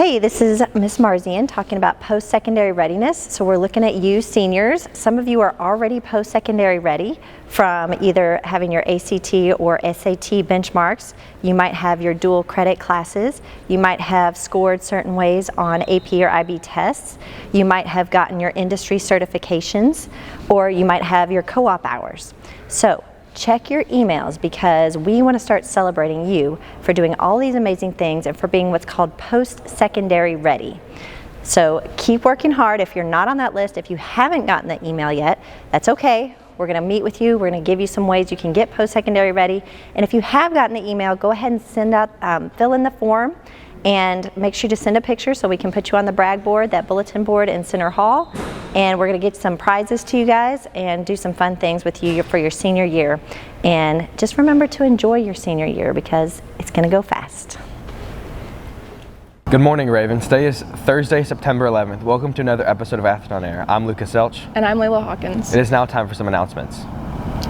Hey, this is Miss Marzian talking about post-secondary readiness. So we're looking at you seniors. Some of you are already post-secondary ready from either having your ACT or SAT benchmarks. You might have your dual credit classes. You might have scored certain ways on AP or IB tests. You might have gotten your industry certifications, or you might have your co-op hours. So check your emails, because we want to start celebrating you for doing all these amazing things and for being what's called post-secondary ready. So keep working hard. If you're not on that list, if you haven't gotten the email yet, that's okay. We're going to meet with you. We're going to give you some ways you can get post-secondary ready. And if you have gotten the email, go ahead and send out, fill in the form, and make sure to send a picture so we can put you on the brag board, that bulletin board in Center Hall. And we're going to get some prizes to you guys and do some fun things with you for your senior year. And just remember to enjoy your senior year, because it's going to go fast. Good morning, Ravens. Today is Thursday, September 11th. Welcome to another episode of Athlete on Air. I'm Lucas Elch. And I'm Layla Hawkins. It is now time for some announcements.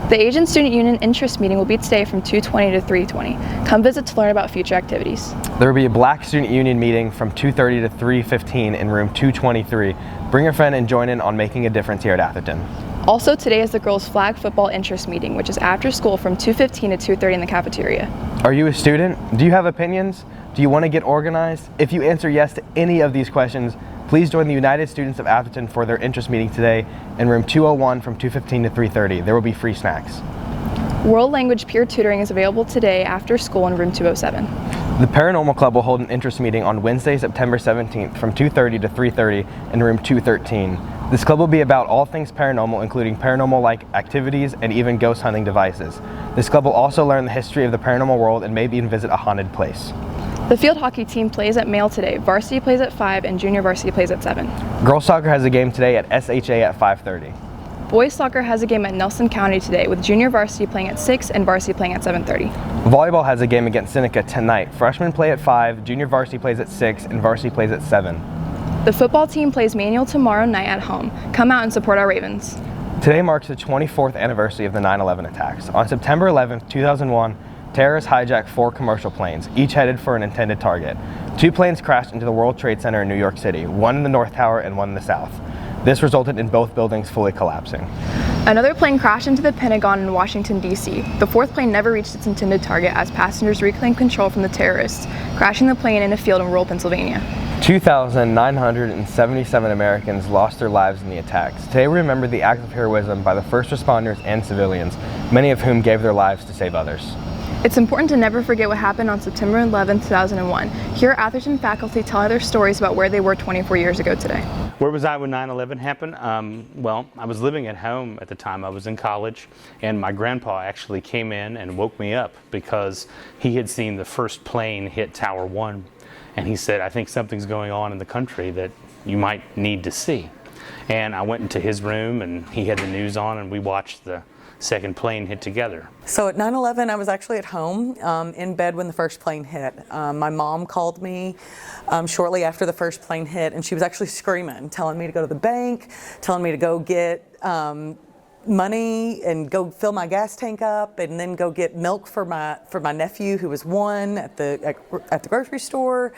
The Asian Student Union interest meeting will be today from 2:20 to 3:20. Come visit to learn about future activities. There will be a Black Student Union meeting from 2:30 to 3:15 in room 223. Bring a friend and join in on making a difference here at Atherton. Also, today is the girls' flag football interest meeting, which is after school from 2:15 to 2:30 in the cafeteria. Are you a student? Do you have opinions? Do you want to get organized? If you answer yes to any of these questions, please join the United Students of Atherton for their interest meeting today in room 201 from 2:15 to 3:30. There will be free snacks. World Language peer tutoring is available today after school in room 207. The Paranormal Club will hold an interest meeting on Wednesday, September 17th from 2:30 to 3:30 in room 213. This club will be about all things paranormal, including paranormal-like activities and even ghost hunting devices. This club will also learn the history of the paranormal world and maybe even visit a haunted place. The field hockey team plays at Male today. Varsity plays at 5 and junior varsity plays at 7. Girls soccer has a game today at SHA at 5:30. Boys soccer has a game at Nelson County today, with junior varsity playing at 6 and varsity playing at 7:30. Volleyball has a game against Seneca tonight. Freshmen play at 5, junior varsity plays at 6, and varsity plays at 7. The football team plays Manual tomorrow night at home. Come out and support our Ravens. Today marks the 24th anniversary of the 9/11 attacks. On September 11th, 2001, terrorists hijacked 4 commercial planes, each headed for an intended target. 2 planes crashed into the World Trade Center in New York City, one in the North Tower and one in the South. This resulted in both buildings fully collapsing. Another plane crashed into the Pentagon in Washington, D.C. The 4th plane never reached its intended target as passengers reclaimed control from the terrorists, crashing the plane in a field in rural Pennsylvania. 2,977 Americans lost their lives in the attacks. Today we remember the acts of heroism by the first responders and civilians, many of whom gave their lives to save others. It's important to never forget what happened on September 11, 2001. Here, Atherton faculty tell their stories about where they were 24 years ago today. Where was I when 9/11 happened? Well, I was living at home at the time. I was in college, and my grandpa actually came in and woke me up because he had seen the first plane hit Tower 1. And he said, I think something's going on in the country that you might need to see. And I went into his room, and he had the news on, and we watched the second plane hit together. So at 9/11, I was actually at home in bed when the first plane hit. My mom called me shortly after the first plane hit, and she was actually screaming, telling me to go to the bank, telling me to go get money and go fill my gas tank up, and then go get milk for my nephew who was 1 at the grocery store.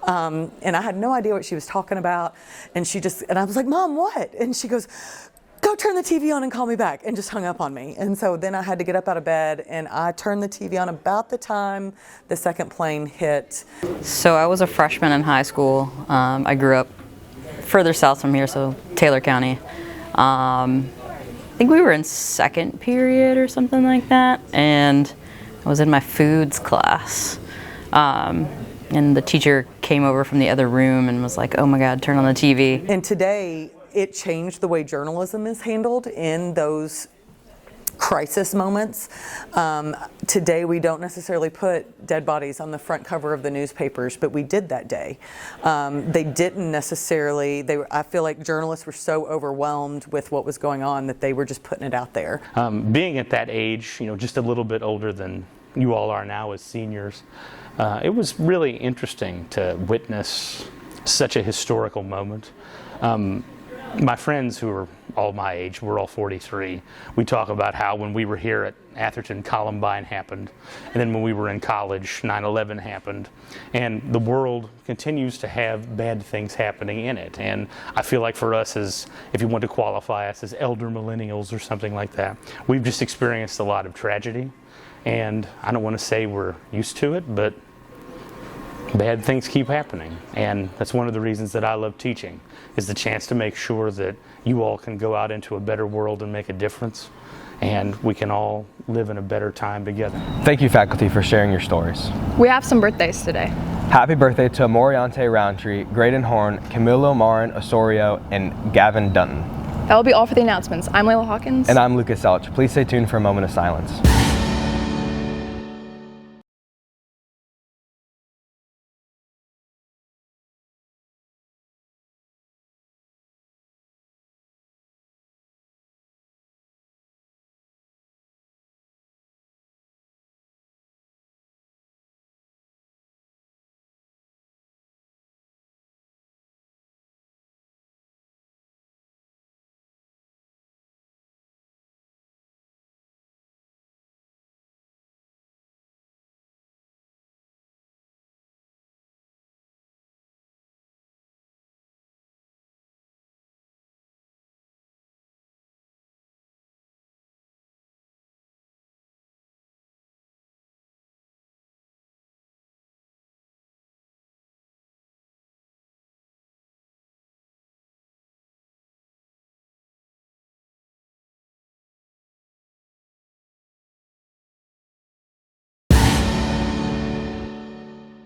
And I had no idea what she was talking about, and I was like, Mom, what? And she goes, go turn the TV on and call me back, and just hung up on me. And so then I had to get up out of bed, and I turned the TV on about the time the second plane hit. So I was a freshman in high school. I grew up further south from here, so Taylor County. I think we were in second period or something like that, and I was in my foods class. And the teacher came over from the other room and was like, oh my God, turn on the TV. And today, it changed the way journalism is handled in those crisis moments. Today we don't necessarily put dead bodies on the front cover of the newspapers, but we did that day. They didn't necessarily, I feel like journalists were so overwhelmed with what was going on that they were just putting it out there. Being at that age, just a little bit older than you all are now as seniors, it was really interesting to witness such a historical moment. My friends who are all my age, we're all 43, we talk about how when we were here Atherton, Columbine happened. And then when we were in college, 9/11 happened. And the world continues to have bad things happening in it. And I feel like for us, as if you want to qualify us as elder millennials or something like that, we've just experienced a lot of tragedy. And I don't want to say we're used to it, but bad things keep happening. And that's one of the reasons that I love teaching, is the chance to make sure that you all can go out into a better world and make a difference, and we can all live in a better time together. Thank you, faculty, for sharing your stories. We have some birthdays today. Happy birthday to Moriante Roundtree, Graydon Horn, Camilo Marin Osorio, and Gavin Dutton. That will be all for the announcements. I'm Layla Hawkins. And I'm Lucas Selch. Please stay tuned for a moment of silence.